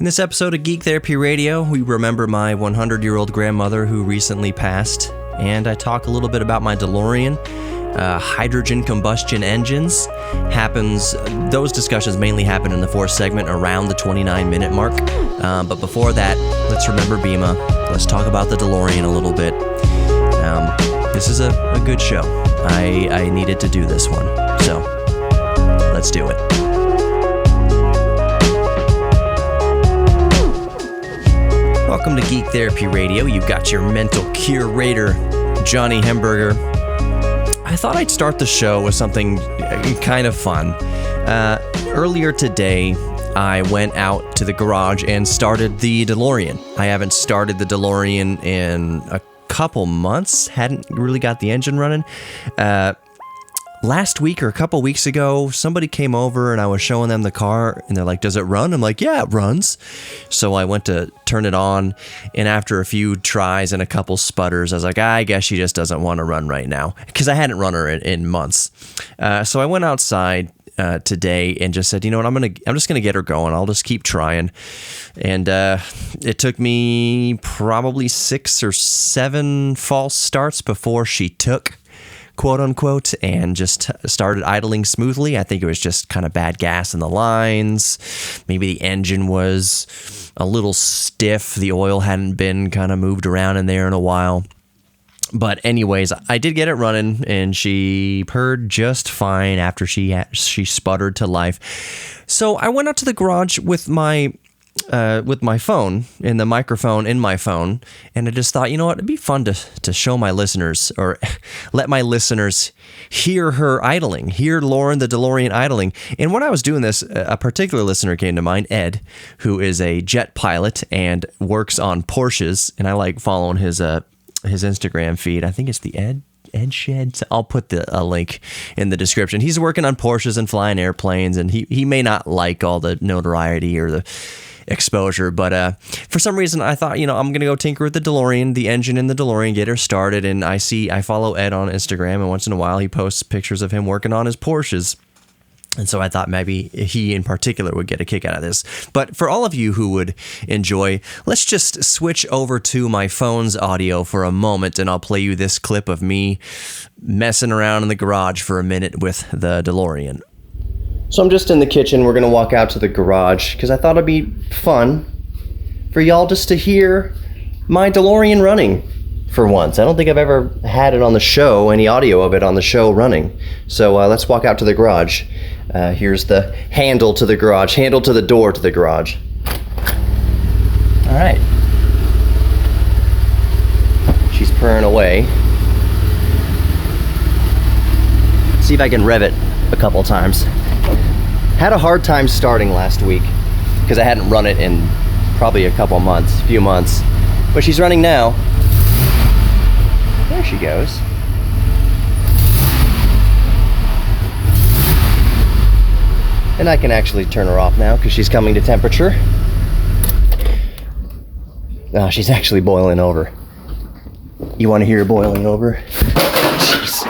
In this episode of Geek Therapy Radio, we remember my 100-year-old grandmother who recently passed, and I talk a little bit about my DeLorean, hydrogen combustion engines. Those discussions mainly happen in the fourth segment around the 29-minute mark. But before that, let's remember Bema. Let's talk about the DeLorean a little bit. This is a good show. I needed to do this one, so let's do it. Welcome to Geek Therapy Radio. You've got your mental curator, Johnny Hemberger. I thought I'd start the show with something kind of fun. Earlier today, I went out to the garage and started the DeLorean. I haven't started the DeLorean in a couple months, hadn't really got the engine running. Last week or a couple weeks ago, somebody came over and I was showing them the car and they're like, does it run? I'm like, yeah, it runs. So I went to turn it on, and after a few tries and a couple sputters, I was like, I guess she just doesn't want to run right now, because I hadn't run her in months. So I went outside today and just said, you know what, I'm just gonna get her going. I'll just keep trying. And it took me probably 6 or 7 false starts before she took, quote unquote, and just started idling smoothly. I think it was just kind of bad gas in the lines. Maybe the engine was a little stiff. The oil hadn't been kind of moved around in there in a while. But anyways, I did get it running, and she purred just fine after she sputtered to life. So I went out to the garage with my phone and the microphone in my phone, and I just thought, you know what, it'd be fun to show my listeners, or let my listeners hear her idling, hear Lauren the DeLorean idling. And when I was doing this, a particular listener came to mind, Ed, who is a jet pilot and works on Porsches, and I like following his Instagram feed. I think it's the Ed Shed. I'll put a link in the description. He's working on Porsches and flying airplanes, and he may not like all the notoriety or the exposure, but for some reason I thought, you know, I'm gonna go tinker with the DeLorean, the engine in the DeLorean, get her started. And I follow Ed on Instagram, and once in a while he posts pictures of him working on his Porsches. And so I thought maybe he in particular would get a kick out of this. But for all of you who would enjoy, let's just switch over to my phone's audio for a moment, and I'll play you this clip of me messing around in the garage for a minute with the DeLorean. So I'm just in the kitchen. We're going to walk out to the garage because I thought it'd be fun for y'all just to hear my DeLorean running for once. I don't think I've ever had it on the show, any audio of it on the show running. So let's walk out to the garage. Here's the handle to the garage, handle to the door to the garage. All right. She's purring away. See if I can rev it a couple times. Had a hard time starting last week because I hadn't run it in probably a few months. But she's running now. There she goes. And I can actually turn her off now because she's coming to temperature. Oh, she's actually boiling over. You want to hear her boiling over? Jeez.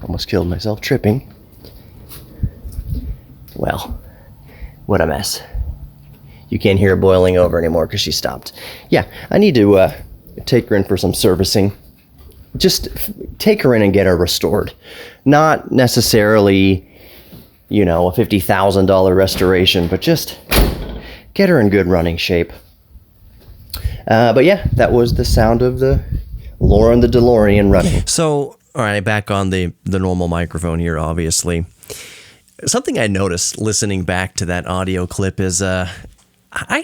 Almost killed myself tripping. Well, what a mess. You can't hear her boiling over anymore because she stopped. Yeah, I need to take her in for some servicing. Just take her in and get her restored. Not necessarily, you know, a $50,000 restoration, but just get her in good running shape. But yeah, that was the sound of the Lauren the DeLorean running. So, all right, back on the normal microphone here, obviously. Something I noticed listening back to that audio clip is I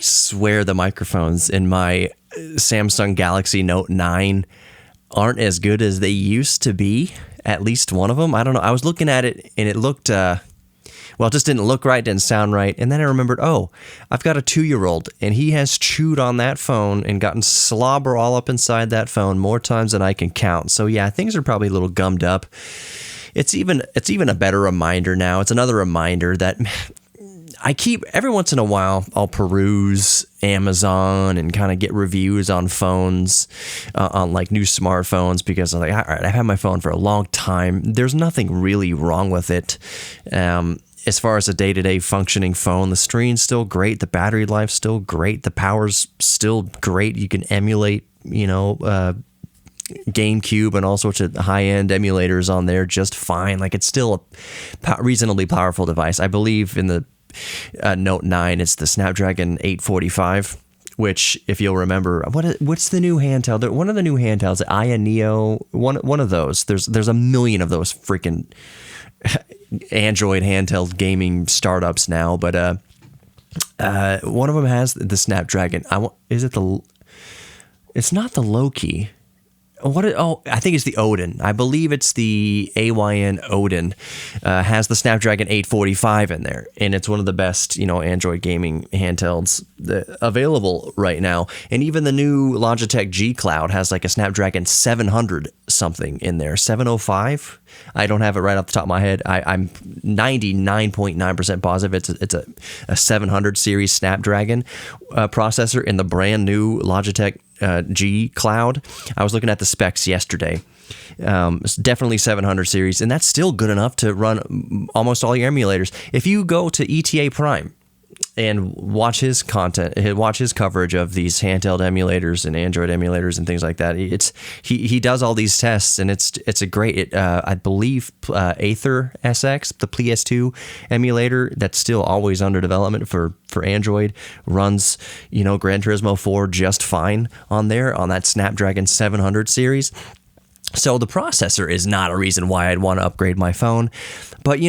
swear the microphones in my Samsung Galaxy Note 9 aren't as good as they used to be, at least one of them. I don't know. I was looking at it and it looked, it just didn't look right, didn't sound right. And then I remembered, I've got a 2-year-old and he has chewed on that phone and gotten slobber all up inside that phone more times than I can count. So yeah, things are probably a little gummed up. It's even a better reminder now. It's another reminder that I keep, every once in a while, I'll peruse Amazon and kind of get reviews on phones, on like new smartphones, because I'm like, all right, I've had my phone for a long time. There's nothing really wrong with it. as far as a day-to-day functioning phone, the screen's still great, the battery life's still great, the power's still great. You can emulate, GameCube and all sorts of high-end emulators on there just fine. Like, it's still a reasonably powerful device. I believe in the Note 9, it's the Snapdragon 845, which, if you'll remember, what's the new handheld? One of the new handhelds, the Aya Neo, one of those. There's a million of those freaking Android handheld gaming startups now, but one of them has the Snapdragon. It's not the Loki. I think it's the Odin. I believe it's the AYN Odin. Has the Snapdragon 845 in there, and it's one of the best, Android gaming handhelds available right now. And even the new Logitech G Cloud has like a Snapdragon 700 something in there, 705. I don't have it right off the top of my head. I'm 99.9% positive it's a 700 series Snapdragon processor in the brand new Logitech G Cloud. I was looking at the specs yesterday. It's definitely 700 series, and that's still good enough to run almost all your emulators. If you go to ETA Prime and watch his content, watch his coverage of these handheld emulators and Android emulators and things like that, he does all these tests, and it's a great. I believe Aether SX, the PS2 emulator that's still always under development for Android, runs Gran Turismo 4 just fine on there on that Snapdragon 700 series. So the processor is not a reason why I'd want to upgrade my phone. But,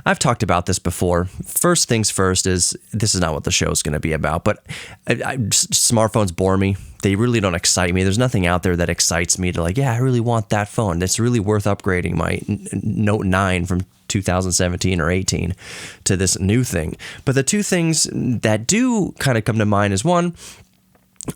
I've talked about this before. First things first is, this is not what the show's going to be about, but smartphones bore me. They really don't excite me. There's nothing out there that excites me to I really want that phone. It's really worth upgrading my Note 9 from 2017 or 18 to this new thing. But the two things that do kind of come to mind is, one,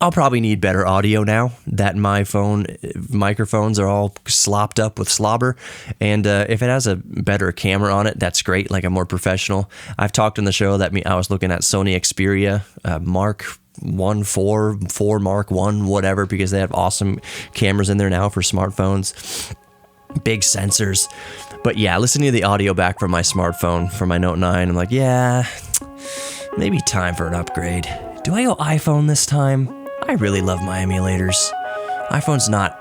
I'll probably need better audio now that my phone microphones are all slopped up with slobber. And if it has a better camera on it, that's great, like a more professional. I've talked in the show that I was looking at Sony Xperia Mark 1, 4 Mark 1, whatever, because they have awesome cameras in there now for smartphones. Big sensors. But yeah, listening to the audio back from my smartphone, from my Note 9, I'm like, yeah, maybe time for an upgrade. Do I go iPhone this time? I really love my emulators. iPhone's not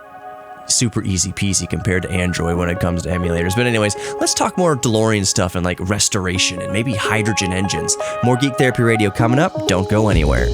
super easy peasy compared to Android when it comes to emulators. But anyways, let's talk more DeLorean stuff and restoration and maybe hydrogen engines. More Geek Therapy Radio coming up. Don't go anywhere.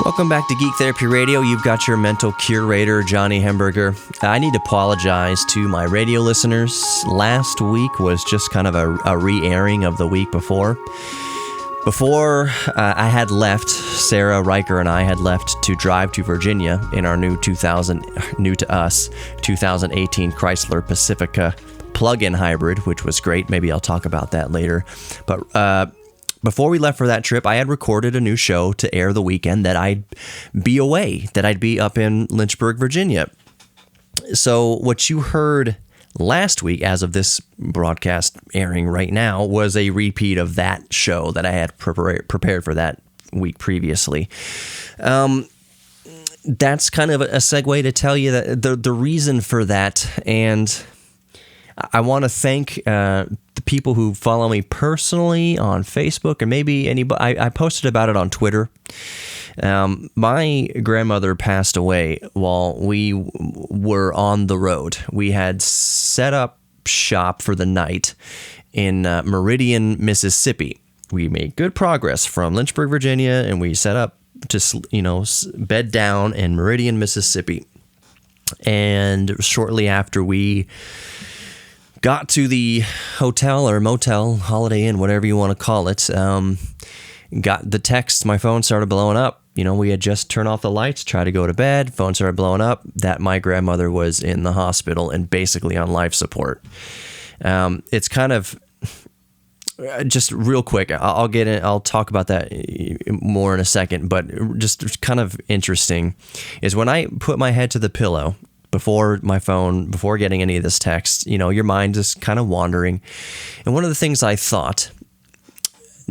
Welcome back to Geek Therapy Radio. You've got your mental curator, Johnny Hemberger. I need to apologize to my radio listeners. Last week was just kind of a re-airing of the week before. Before I had left, Sarah Riker and I had left to drive to Virginia in our new to us, 2018 Chrysler Pacifica plug-in hybrid, which was great. Maybe I'll talk about that later. But before we left for that trip, I had recorded a new show to air the weekend that I'd be away, that I'd be up in Lynchburg, Virginia. So what you heard last week, as of this broadcast airing right now, was a repeat of that show that I had prepared for that week previously. That's kind of a segue to tell you that the reason for that, and I want to thank the people who follow me personally on Facebook, or maybe anybody. I posted about it on Twitter. My grandmother passed away while we were on the road. We had set up shop for the night in Meridian, Mississippi. We made good progress from Lynchburg, Virginia, and we set up to bed down in Meridian, Mississippi. And shortly after we got to the hotel or motel, Holiday Inn, whatever you want to call it, got the text, my phone started blowing up. We had just turned off the lights, tried to go to bed, phone started blowing up, that my grandmother was in the hospital and basically on life support. It's kind of, just real quick, I'll get in. I'll talk about that more in a second. But just kind of interesting is when I put my head to the pillow before my phone, before getting any of this text, your mind is kind of wandering. And one of the things I thought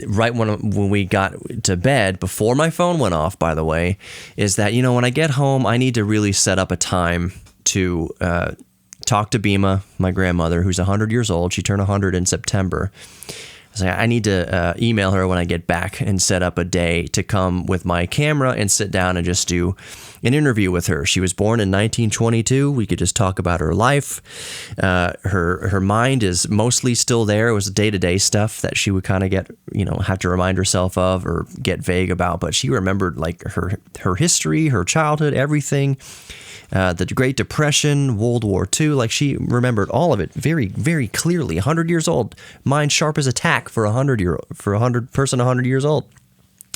right when we got to bed, before my phone went off, by the way, is that, when I get home, I need to really set up a time to talk to Bema, my grandmother, who's 100 years old. She turned 100 in September. I was like, I need to email her when I get back and set up a day to come with my camera and sit down and just do an interview with her. She was born in 1922. We could just talk about her life. Her mind is mostly still there. It was day-to-day stuff that she would kind of get, have to remind herself of or get vague about. But she remembered like her history, her childhood, everything. The Great Depression, World War II, like she remembered all of it very, very clearly. 100 years old, mind sharp as a tack for a person 100 years old.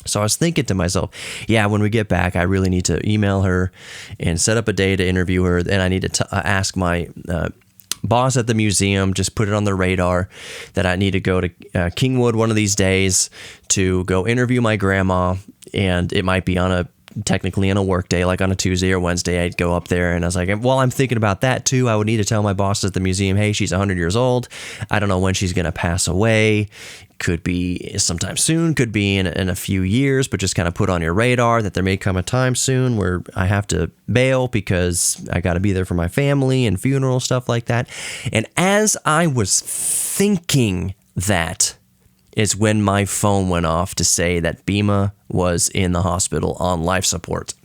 So I was thinking to myself, yeah, when we get back, I really need to email her and set up a day to interview her. And I need to ask my boss at the museum, just put it on the radar that I need to go to Kingwood one of these days to go interview my grandma. And it might be technically on a work day, like on a Tuesday or Wednesday, I'd go up there. And I was like, well, I'm thinking about that too. I would need to tell my boss at the museum, hey, she's 100 years old. I don't know when she's going to pass away. Could be sometime soon, could be in a few years, but just kind of put on your radar that there may come a time soon where I have to bail because I got to be there for my family and funeral, stuff like that. And as I was thinking that, is when my phone went off to say that Bema was in the hospital on life support.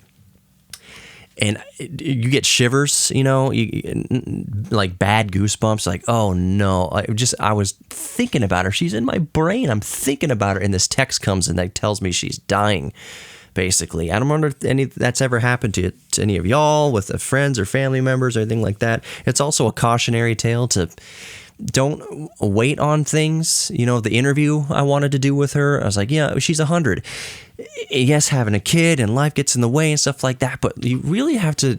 And you get shivers, like bad goosebumps, like, oh no. I was thinking about her. She's in my brain. I'm thinking about her. And this text comes in that tells me she's dying, basically. I don't wonder if that's ever happened to any of y'all with friends or family members or anything like that. It's also a cautionary tale to don't wait on things. The interview I wanted to do with her, I was like, yeah, she's 100. Yes, having a kid and life gets in the way and stuff like that, but you really have to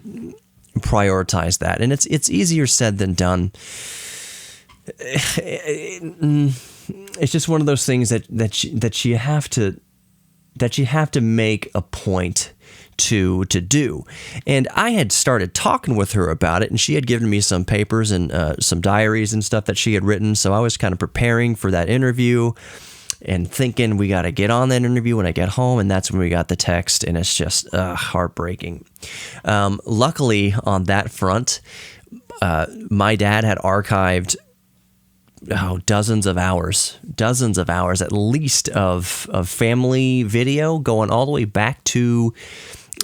prioritize that. And it's easier said than done. It's just one of those things that you have to make a point to do. And I had started talking with her about it, and she had given me some papers and some diaries and stuff that she had written. So I was kind of preparing for that interview and thinking we got to get on that interview when I get home. And that's when we got the text, and it's just heartbreaking. Luckily on that front, my dad had archived dozens of hours at least of family video going all the way back to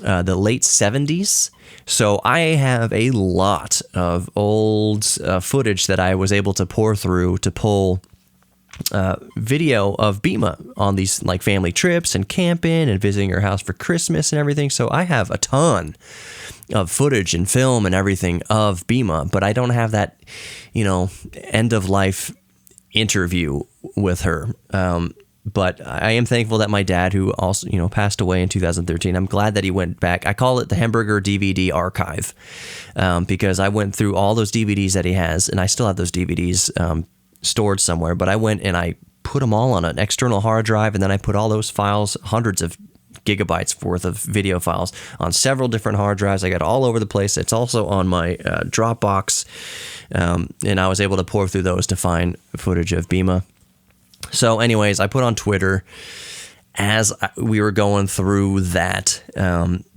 the late 70s. So I have a lot of old footage that I was able to pour through to pull video of Bema on these like family trips and camping and visiting her house for Christmas and everything. So I have a ton of footage and film and everything of Bema, but I don't have that, end of life interview with her. But I am thankful that my dad, who also, passed away in 2013, I'm glad that he went back. I call it the Hamburger DVD archive, because I went through all those DVDs that he has, and I still have those DVDs stored somewhere, but I went and I put them all on an external hard drive, and then I put all those files, hundreds of gigabytes worth of video files, on several different hard drives. I got all over the place. It's also on my Dropbox, and I was able to pour through those to find footage of Bema. So anyways, I put on Twitter as we were going through that,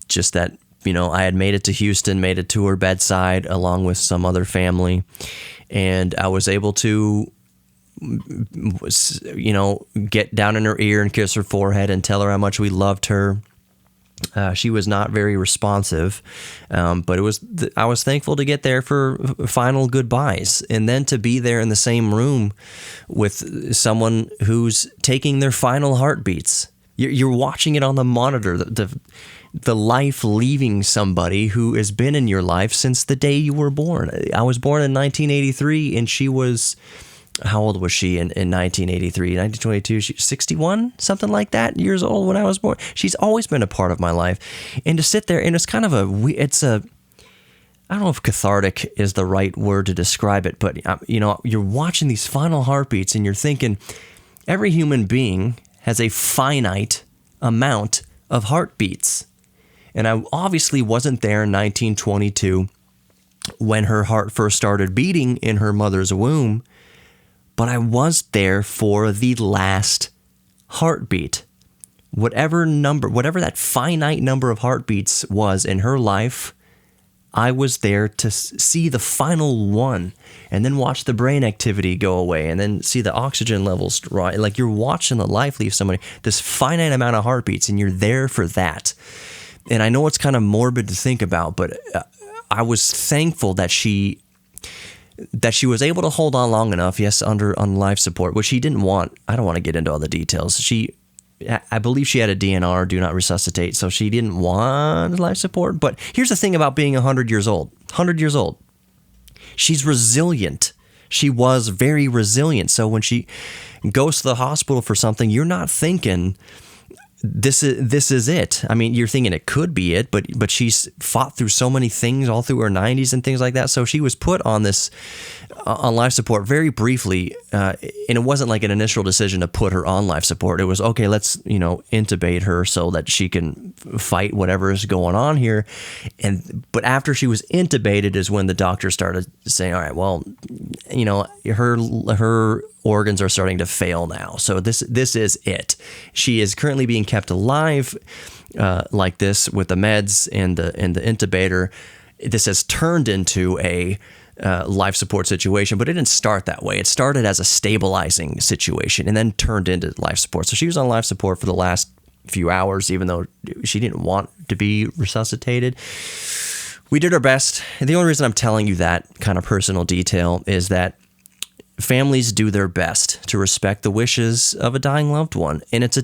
just that, I had made it to Houston, made it to her bedside along with some other family, and I was able to, get down in her ear and kiss her forehead and tell her how much we loved her. She was not very responsive, but I was thankful to get there for final goodbyes, and then to be there in the same room with someone who's taking their final heartbeats. You're watching it on the monitor, the life leaving somebody who has been in your life since the day you were born. I was born in 1983, and she was... How old was she in 1983? 1922, she was 61, something like that, years old when I was born. She's always been a part of my life. And to sit there, and it's kind of I don't know if cathartic is the right word to describe it, but, you're watching these final heartbeats, and you're thinking, Every human being has a finite amount of heartbeats. And I obviously wasn't there in 1922 when her heart first started beating in her mother's womb, but I was there for the last heartbeat. Whatever that finite number of heartbeats was in her life, I was there to see the final one and then watch the brain activity go away and then see the oxygen levels rise. Like, you're watching the life leave somebody, this finite amount of heartbeats, and you're there for that. And I know it's kind of morbid to think about, but I was thankful that she was able to hold on long enough, yes, on life support, which she didn't want. I don't want to get into all the details. I believe she had a DNR, do not resuscitate, so she didn't want life support. But here's the thing about being 100 years old. 100 years old. She's resilient. She was very resilient. So when she goes to the hospital for something, you're not thinking, this is it. I mean, you're thinking it could be it, but she's fought through so many things all through her 90s and things like that. So she was put on life support very briefly, and it wasn't like an initial decision to put her on life support. It was, okay, let's intubate her so that she can fight whatever is going on here. But after she was intubated is when the doctor started saying, all right, well, her organs are starting to fail now. So this is it. She is currently being kept alive like this with the meds and the intubator. This has turned into a life support situation, but it didn't start that way. It started as a stabilizing situation and then turned into life support. So she was on life support for the last few hours, even though she didn't want to be resuscitated. We did our best. And the only reason I'm telling you that kind of personal detail is that families do their best to respect the wishes of a dying loved one. And it's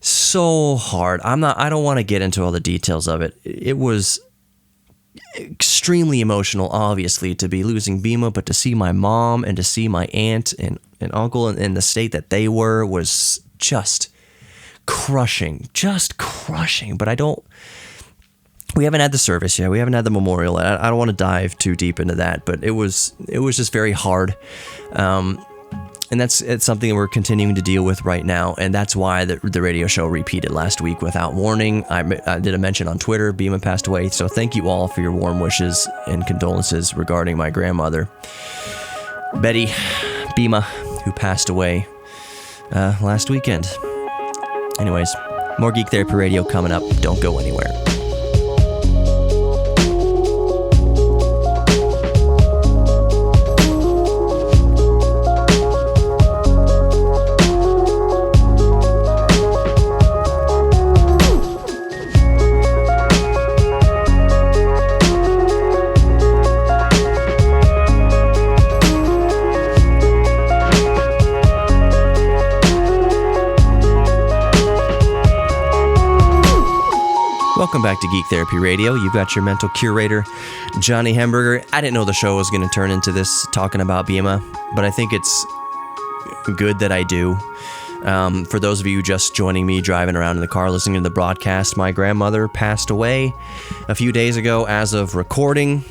so hard. I don't want to get into all the details of it. It was extremely emotional, obviously, to be losing Bema, but to see my mom and to see my aunt and uncle in the state that they were was just crushing. But we haven't had the service yet. We haven't had the memorial. I don't want to dive too deep into that, but it was just very hard. And it's something that we're continuing to deal with right now, and that's why the radio show repeated last week without warning. I did a mention on Twitter. Bema passed away, so thank you all for your warm wishes and condolences regarding my grandmother, Betty Bema, who passed away last weekend. Anyways, more Geek Therapy Radio coming up. Don't go anywhere. Welcome back to Geek Therapy Radio. You've got your mental curator, Johnny Hamburger. I didn't know the show was going to turn into this, talking about Bema, but I think it's good that I do. For those of you just joining me, driving around in the car, listening to the broadcast, my grandmother passed away a few days ago as of recording.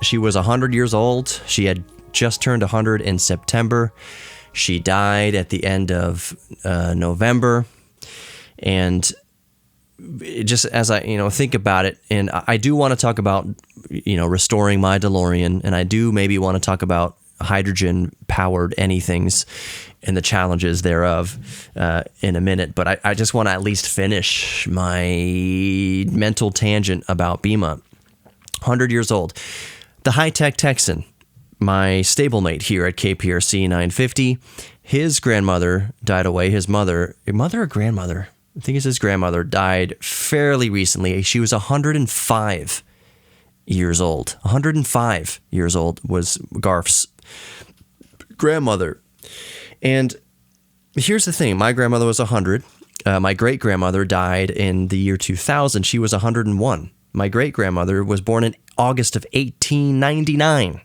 She was 100 years old. She had just turned 100 in September. She died at the end of November. And just as I, think about it, and I do want to talk about, restoring my Delorean, and I do maybe want to talk about hydrogen-powered anythings and the challenges thereof in a minute, but I just want to at least finish my mental tangent about Bema. 100 years old. The high-tech Texan, my stablemate here at KPRC 950, his grandmother died away. His mother or grandmother? I think it's his grandmother, died fairly recently. She was 105 years old. 105 years old was Garf's grandmother. And here's the thing. My grandmother was 100. My great-grandmother died in the year 2000. She was 101. My great-grandmother was born in August of 1899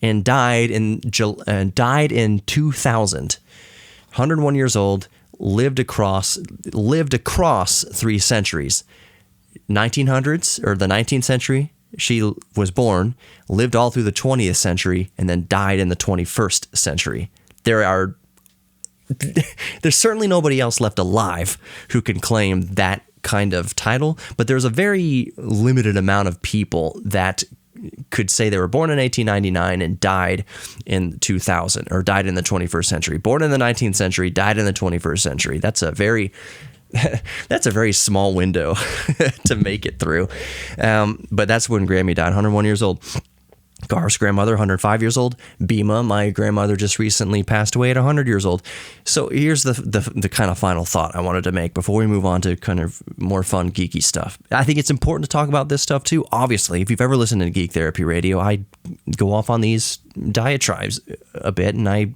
and died in 2000. 101 years old. Lived across 3 centuries. 1900s, or the 19th century, she was born, lived all through the 20th century, and then died in the 21st century. there's certainly nobody else left alive who can claim that kind of title, but there's a very limited amount of people that could say they were born in 1899 and died in 2000, or died in the 21st century. Born in the 19th century, died in the 21st century. That's a very small window to make it through. But that's when Grammy died, 101 years old. Garth's grandmother, 105 years old. Bema, my grandmother, just recently passed away at 100 years old. So here's the kind of final thought I wanted to make before we move on to kind of more fun, geeky stuff. I think it's important to talk about this stuff too. Obviously, if you've ever listened to Geek Therapy Radio, I go off on these diatribes a bit, and I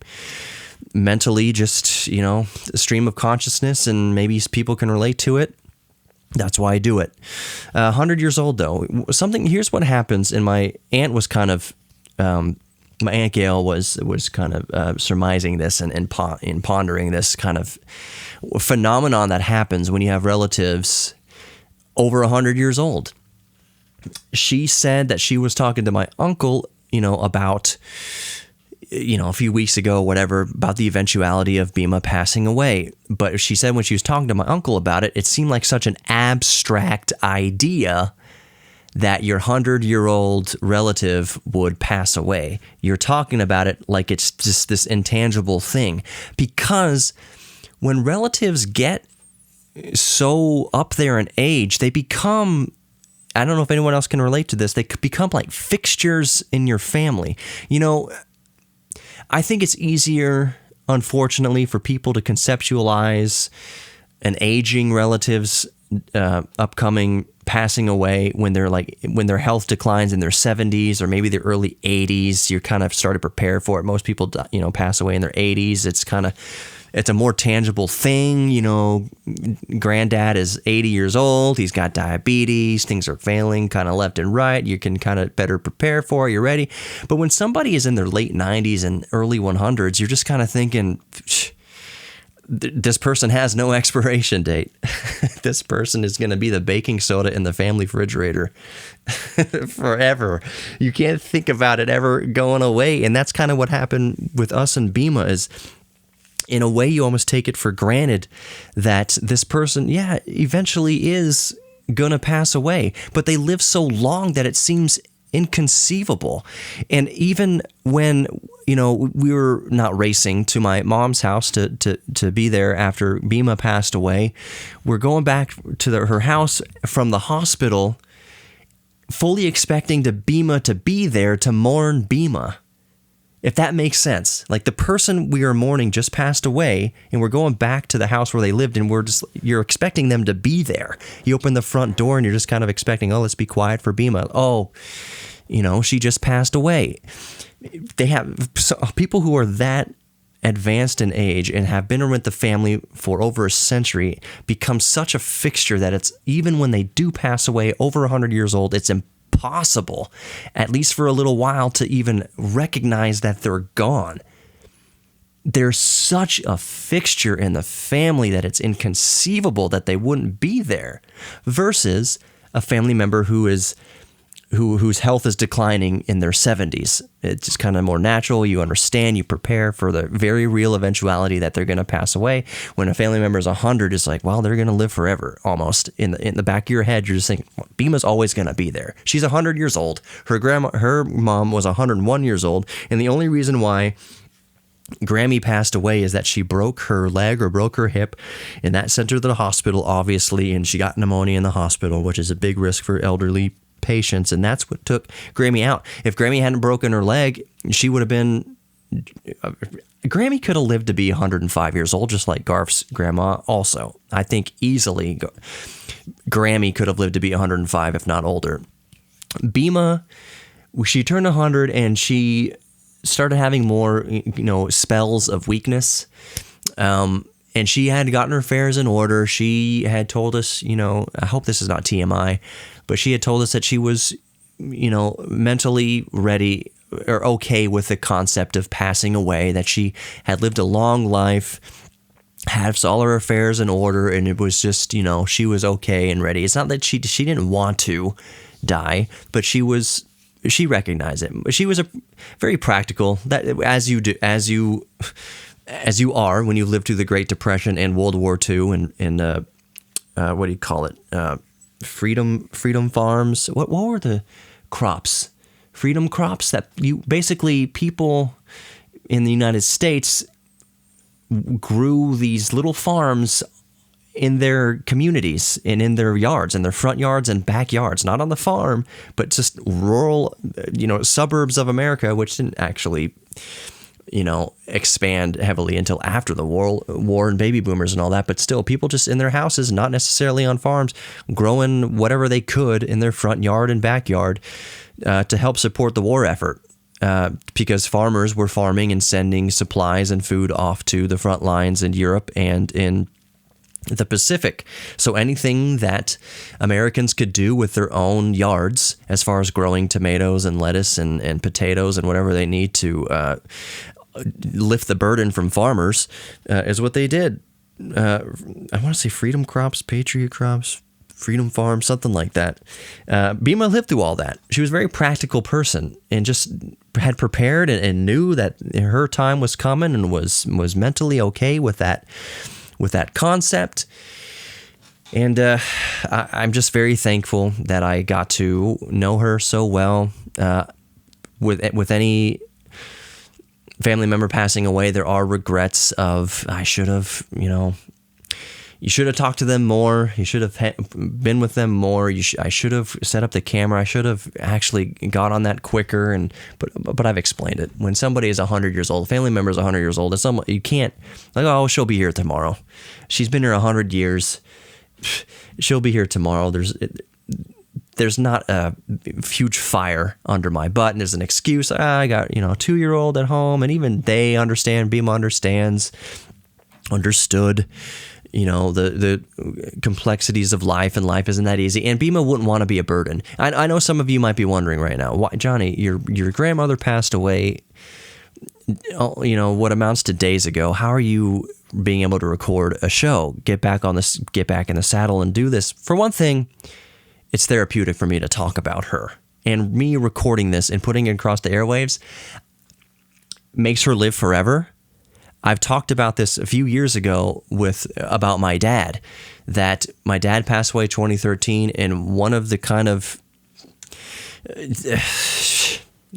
mentally just, a stream of consciousness, and maybe people can relate to it. That's why I do it. 100 years old, though. Here's what happens, and my aunt was kind of, my Aunt Gail was kind of surmising this and pondering this kind of phenomenon that happens when you have relatives over 100 years old. She said that she was talking to my uncle, about, a few weeks ago, whatever, about the eventuality of Bema passing away. But she said when she was talking to my uncle about it, it seemed like such an abstract idea that your 100-year-old relative would pass away. You're talking about it like it's just this intangible thing. Because when relatives get so up there in age, they become, I don't know if anyone else can relate to this, they become like fixtures in your family. I think it's easier, unfortunately, for people to conceptualize an aging relative's upcoming passing away when their health declines in their 70s or maybe their early 80s. You're kind of started to prepare for it. Most people, pass away in their 80s. It's a more tangible thing. Granddad is 80 years old. He's got diabetes. Things are failing kind of left and right. You can kind of better prepare for it. You're ready. But when somebody is in their late 90s and early 100s, you're just kind of thinking, this person has no expiration date. This person is going to be the baking soda in the family refrigerator forever. You can't think about it ever going away. And that's kind of what happened with us and Bema is, in a way, you almost take it for granted that this person, eventually is going to pass away. But they live so long that it seems inconceivable. And even when, we were not racing to my mom's house to be there after Bema passed away, we're going back to her house from the hospital, fully expecting Bema to be there to mourn Bema. If that makes sense. Like the person we are mourning just passed away, and we're going back to the house where they lived, and you're expecting them to be there. You open the front door and you're just kind of expecting, let's be quiet for Bema. She just passed away. They have people who are that advanced in age and have been with the family for over a century become such a fixture that it's, even when they do pass away over 100 years old, it's impossible, at least for a little while, to even recognize that they're gone. They're such a fixture in the family that it's inconceivable that they wouldn't be there, versus a family member whose health is declining in their 70s. It's just kind of more natural. You understand, you prepare for the very real eventuality that they're going to pass away. When a family member is 100, it's like, well, they're going to live forever almost. In the back of your head, you're just thinking, Bema's always going to be there. She's 100 years old. Her mom was 101 years old. And the only reason why Grammy passed away is that she broke her leg or broke her hip, and that sent her to the hospital, obviously, and she got pneumonia in the hospital, which is a big risk for elderly patients, and that's what took Grammy out. If Grammy hadn't broken her leg, she would have been... Grammy could have lived to be 105 years old, just like Garth's grandma also. I think easily Grammy could have lived to be 105, if not older. Bema, she turned 100, and she started having more, spells of weakness. And she had gotten her affairs in order. She had told us, I hope this is not TMI, but she had told us that she was, mentally ready or okay with the concept of passing away, that she had lived a long life, had all her affairs in order, and it was just, she was okay and ready. It's not that she didn't want to die, but she was she recognized it. She was a very practical, that as you are when you lived through the Great Depression and World War II and what do you call it? Freedom farms. What were the crops? Freedom crops that people in the United States grew these little farms in their communities and in their yards, in their front yards and backyards, not on the farm, but just rural, suburbs of America, which didn't actually, expand heavily until after the war and baby boomers and all that. But still, people just in their houses, not necessarily on farms, growing whatever they could in their front yard and backyard to help support the war effort. Because farmers were farming and sending supplies and food off to the front lines in Europe and in the Pacific. So anything that Americans could do with their own yards, as far as growing tomatoes and lettuce and potatoes and whatever they need to lift the burden from farmers, is what they did. I want to say freedom crops, patriot crops, freedom farm, something like that. Bema lived through all that. She was a very practical person and just had prepared and knew that her time was coming and was mentally okay with that concept. And I'm just very thankful that I got to know her so well. With any family member passing away, there are regrets of, I should have, you should have talked to them more. You should have been with them more. I should have set up the camera. I should have actually got on that quicker. But I've explained it. When somebody is 100 years old, a family member is 100 years old, you can't, oh, she'll be here tomorrow. She's been here 100 years. She'll be here tomorrow. There's not a huge fire under my butt, and there's an excuse. I got, a 2-year-old at home, and even they understand. Bema understood. The complexities of life, and life isn't that easy. And Bema wouldn't want to be a burden. I know some of you might be wondering right now, why, Johnny, your grandmother passed away, what amounts to days ago. How are you being able to record a show, get back in the saddle and do this? For one thing, it's therapeutic for me to talk about her. And me recording this and putting it across the airwaves makes her live forever. I've talked about this a few years ago about my dad, that my dad passed away 2013, and one of the kind of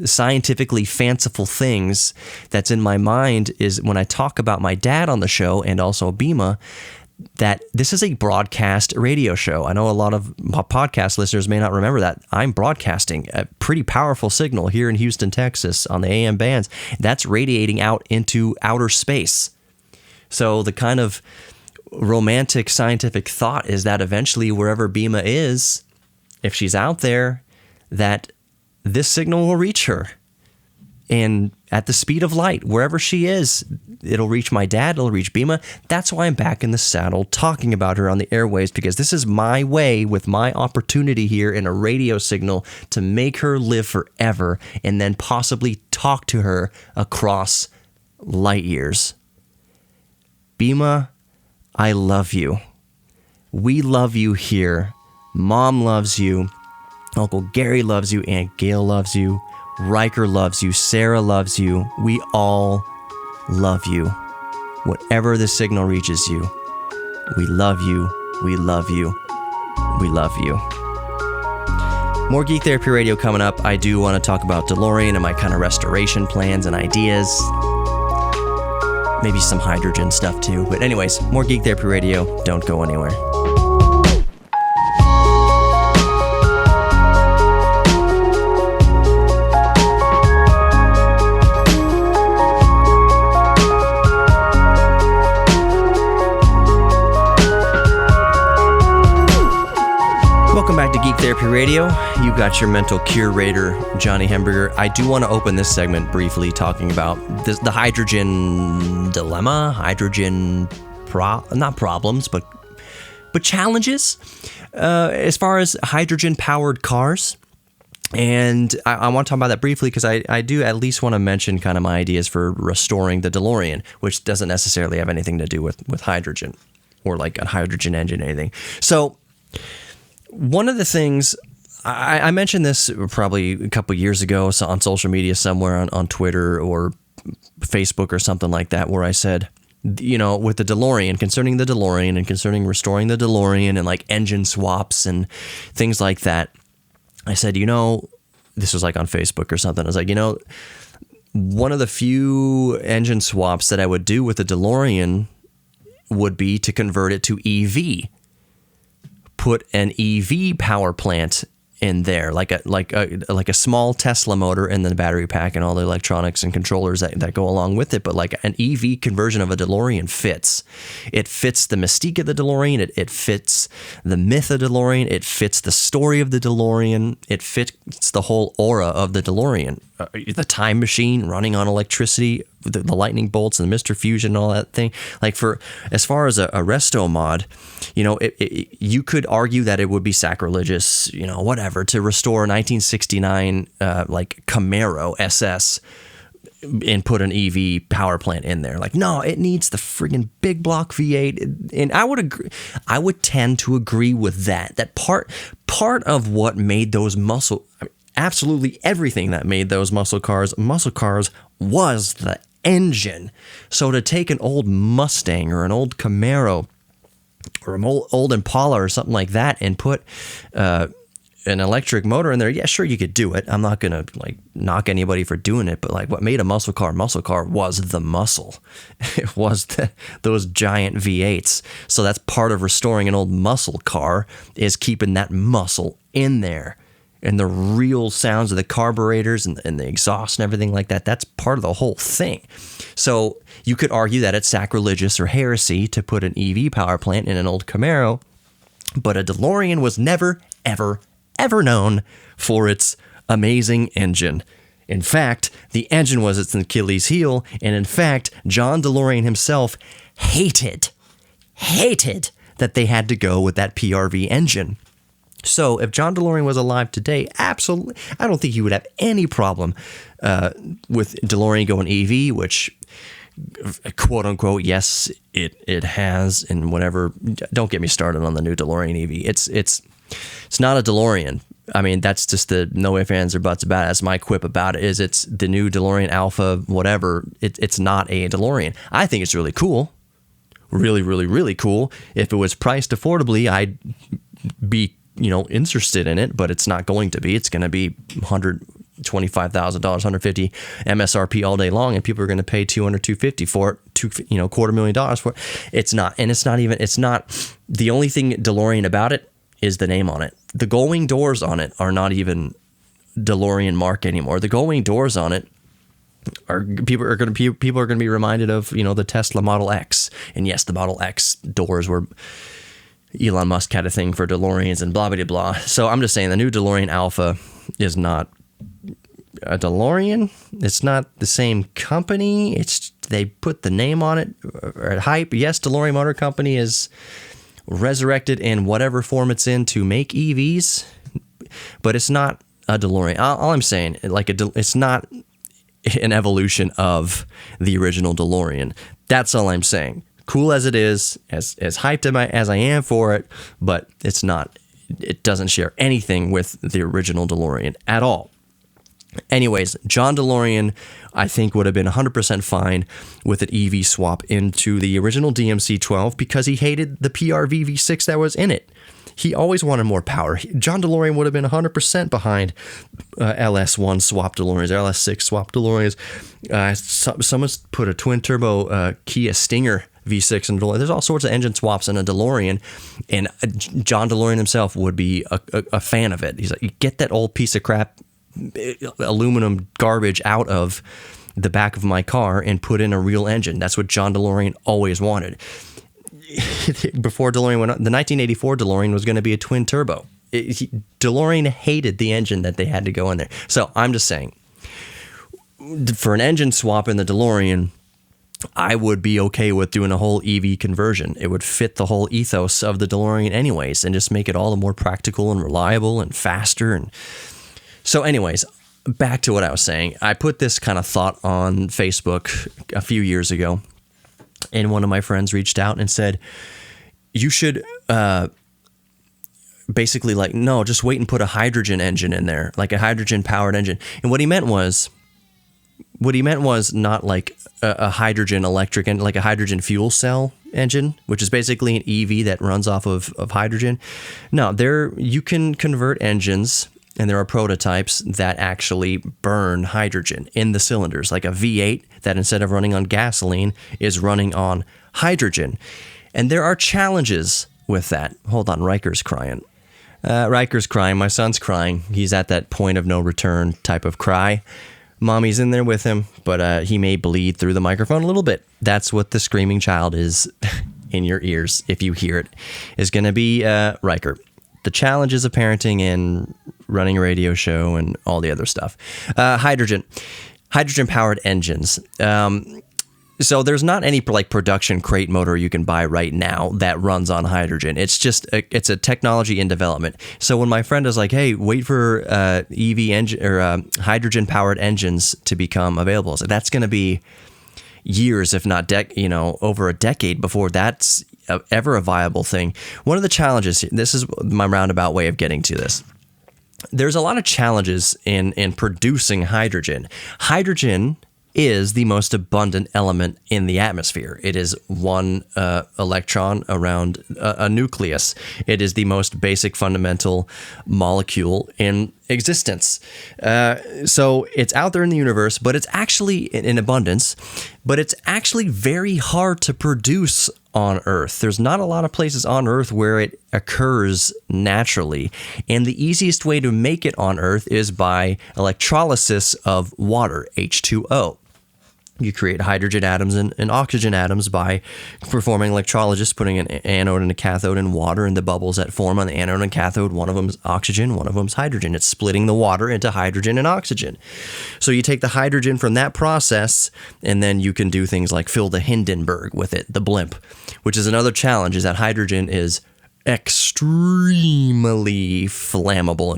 scientifically fanciful things that's in my mind is when I talk about my dad on the show and also Bema, that this is a broadcast radio show. I know a lot of podcast listeners may not remember that. I'm broadcasting a pretty powerful signal here in Houston, Texas on the AM bands. That's radiating out into outer space. So the kind of romantic scientific thought is that eventually wherever Bema is, if she's out there, that this signal will reach her. And at the speed of light, wherever she is, it'll reach my dad, it'll reach Bema. That's why I'm back in the saddle talking about her on the airwaves, because this is my way, with my opportunity here in a radio signal, to make her live forever and then possibly talk to her across light years. Bema, I love you. We love you here. Mom loves you. Uncle Gary loves you. Aunt Gail loves you. Riker loves you. Sarah loves you. We all love you. Whatever the signal reaches you, we love you. We love you. We love you. More Geek Therapy Radio coming up. I do want to talk about Delorean and my kind of restoration plans and ideas. Maybe some hydrogen stuff too. But anyways, more Geek Therapy Radio. Don't go anywhere. Welcome back to Geek Therapy Radio. You got your mental curator, Johnny Hemberger. I do want to open this segment briefly talking about the hydrogen dilemma, not problems, but challenges as far as hydrogen-powered cars. And I want to talk about that briefly because I do at least want to mention kind of my ideas for restoring the DeLorean, which doesn't necessarily have anything to do with hydrogen or like a hydrogen engine or anything. So one of the things I mentioned this probably a couple years ago on social media somewhere on Twitter or Facebook or something like that, where I said, with the DeLorean, concerning the DeLorean and concerning restoring the DeLorean and like engine swaps and things like that, I said, this was like on Facebook or something. I was like, one of the few engine swaps that I would do with the DeLorean would be to convert it to EV. Put an EV power plant in there, like a small Tesla motor in the battery pack and all the electronics and controllers that go along with it. But like an EV conversion of a DeLorean fits. It fits the mystique of the DeLorean. It fits the myth of DeLorean. It fits the story of the DeLorean. It fits the whole aura of the DeLorean. The time machine running on electricity, the lightning bolts and the Mr. Fusion and all that thing. Like as far as a resto mod, you could argue that it would be sacrilegious, whatever, to restore a 1969 like Camaro SS and put an EV power plant in there. Like, no, it needs the friggin' big block V8. And I would agree. I would tend to agree with that. That part of what made those absolutely everything that made those muscle cars was the engine. So to take an old Mustang or an old Camaro or an old Impala or something like that and put an electric motor in there, yeah, sure, you could do it. I'm not gonna like knock anybody for doing it, but like what made a muscle car was the muscle. It was those giant V8s. So that's part of restoring an old muscle car, is keeping that muscle in there. And the real sounds of the carburetors and the exhaust and everything like that, that's part of the whole thing. So you could argue that it's sacrilegious or heresy to put an EV power plant in an old Camaro, but a DeLorean was never, ever, ever known for its amazing engine. In fact, the engine was its Achilles heel, and in fact, John DeLorean himself hated that they had to go with that PRV engine. So if John DeLorean was alive today, absolutely, I don't think he would have any problem with DeLorean going EV, which, quote unquote, yes, it has, and whatever. Don't get me started on the new DeLorean EV. It's not a DeLorean. I mean, that's just the no ifs, ands, or buts about it. That's my quip about it, is it's the new DeLorean Alpha, whatever. It's not a DeLorean. I think it's really cool. Really, really, really cool. If it was priced affordably, I'd be interested in it, but it's not going to be. It's going to be $125,000, $150 MSRP all day long, and people are going to pay $200, $250 for it, $250,000 for it. It's not, and it's not the only thing DeLorean about it is the name on it. The gullwing doors on it are not even DeLorean mark anymore. The gullwing doors on it people are going to be reminded of the Tesla Model X, and yes, the Model X doors were. Elon Musk had a thing for DeLoreans and blah, blah, blah. So I'm just saying the new DeLorean Alpha is not a DeLorean. It's not the same company. They put the name on it or hype. Yes, DeLorean Motor Company is resurrected in whatever form it's in to make EVs, but it's not a DeLorean. All I'm saying, it's not an evolution of the original DeLorean. That's all I'm saying. Cool as it is, as hyped as I am for it, but it's not. It doesn't share anything with the original DeLorean at all. Anyways, John DeLorean, I think, would have been 100% fine with an EV swap into the original DMC-12 because he hated the PRV V6 that was in it. He always wanted more power. John DeLorean would have been 100% behind LS1 swap DeLoreans, LS6 swap DeLoreans. Someone's put a twin-turbo Kia Stinger V6 in a DeLorean. There's all sorts of engine swaps in a DeLorean, and John DeLorean himself would be a fan of it. He's like, get that old piece of crap aluminum garbage out of the back of my car and put in a real engine. That's what John DeLorean always wanted. Before DeLorean went on, the 1984 DeLorean was going to be a twin turbo. DeLorean hated the engine that they had to go in there. So I'm just saying, for an engine swap in the DeLorean, I would be okay with doing a whole EV conversion. It would fit the whole ethos of the DeLorean anyways, and just make it all the more practical and reliable and faster. And so anyways, back to what I was saying. I put this kind of thought on Facebook a few years ago, and one of my friends reached out and said, you should basically like, no, just wait and put a hydrogen engine in there, like a hydrogen powered engine. And what he meant was not like a hydrogen electric and like a hydrogen fuel cell engine, which is basically an EV that runs off of hydrogen. No, you can convert engines, and there are prototypes that actually burn hydrogen in the cylinders, like a V8 that instead of running on gasoline is running on hydrogen. And there are challenges with that. Hold on, Riker's crying. Riker's crying. My son's crying. He's at that point of no return type of cry. Mommy's in there with him, but he may bleed through the microphone a little bit. That's what the screaming child is in your ears, if you hear it, is going to be Riker. The challenges of parenting and running a radio show and all the other stuff. Hydrogen-powered engines. So there's not any like production crate motor you can buy right now that runs on hydrogen. It's just it's a technology in development. So when my friend is like, "Hey, wait for EV engine or hydrogen-powered engines to become available," so that's going to be years, if not over a decade before that's ever a viable thing. One of the challenges, this is my roundabout way of getting to this. There's a lot of challenges in producing hydrogen. Hydrogen is the most abundant element in the atmosphere. It is one electron around a nucleus. It is the most basic fundamental molecule in existence. So it's out there in the universe, but it's actually in abundance, but it's actually very hard to produce on Earth. There's not a lot of places on Earth where it occurs naturally. And the easiest way to make it on Earth is by electrolysis of water, H2O. You create hydrogen atoms and oxygen atoms by performing electrolysis, putting an anode and a cathode in water, and the bubbles that form on the anode and cathode, one of them is oxygen, one of them is hydrogen. It's splitting the water into hydrogen and oxygen. So you take the hydrogen from that process, and then you can do things like fill the Hindenburg with it, the blimp, which is another challenge, is that hydrogen is extremely flammable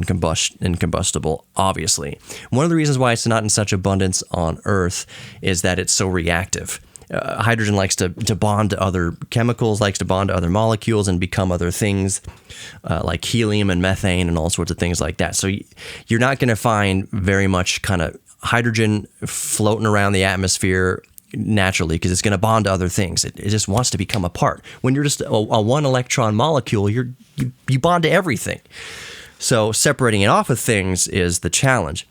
and combustible, obviously. One of the reasons why it's not in such abundance on Earth is that it's so reactive. Hydrogen likes to bond to other chemicals, likes to bond to other molecules and become other things, like helium and methane and all sorts of things like that. So you're not going to find very much kind of hydrogen floating around the atmosphere naturally, because it's going to bond to other things. It just wants to become a part. When you're just a one electron molecule, you bond to everything. So separating it off of things is the challenge.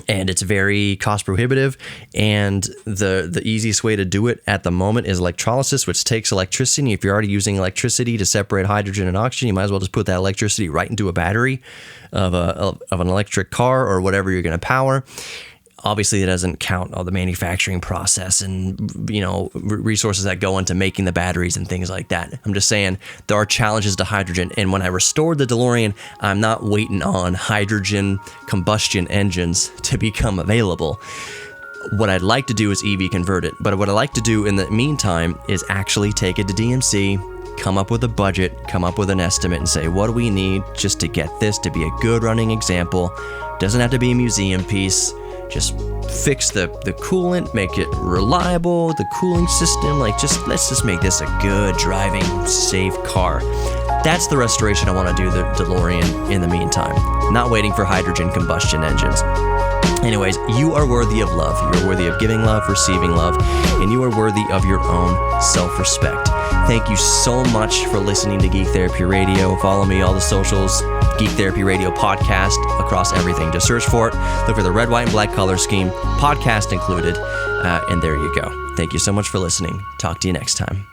And it's very cost prohibitive. And the easiest way to do it at the moment is electrolysis, which takes electricity. If you're already using electricity to separate hydrogen and oxygen, you might as well just put that electricity right into a battery of an electric car or whatever you're going to power. Obviously, it doesn't count all the manufacturing process and, resources that go into making the batteries and things like that. I'm just saying there are challenges to hydrogen. And when I restored the Delorean, I'm not waiting on hydrogen combustion engines to become available. What I'd like to do is EV convert it. But what I'd like to do in the meantime is actually take it to DMC, come up with a budget, come up with an estimate, and say, what do we need just to get this to be a good running example? Doesn't have to be a museum piece. Just fix the coolant, make it reliable, the cooling system, let's just make this a good driving, safe car. That's the restoration I want to do the DeLorean in the meantime. Not waiting for hydrogen combustion engines. Anyways, you are worthy of love. You're worthy of giving love, receiving love, and you are worthy of your own self-respect. Thank you so much for listening to Geek Therapy Radio. Follow me all the socials, Geek Therapy Radio Podcast, across everything. Just search for it. Look for the red, white, and black color scheme, podcast included, and there you go. Thank you so much for listening. Talk to you next time.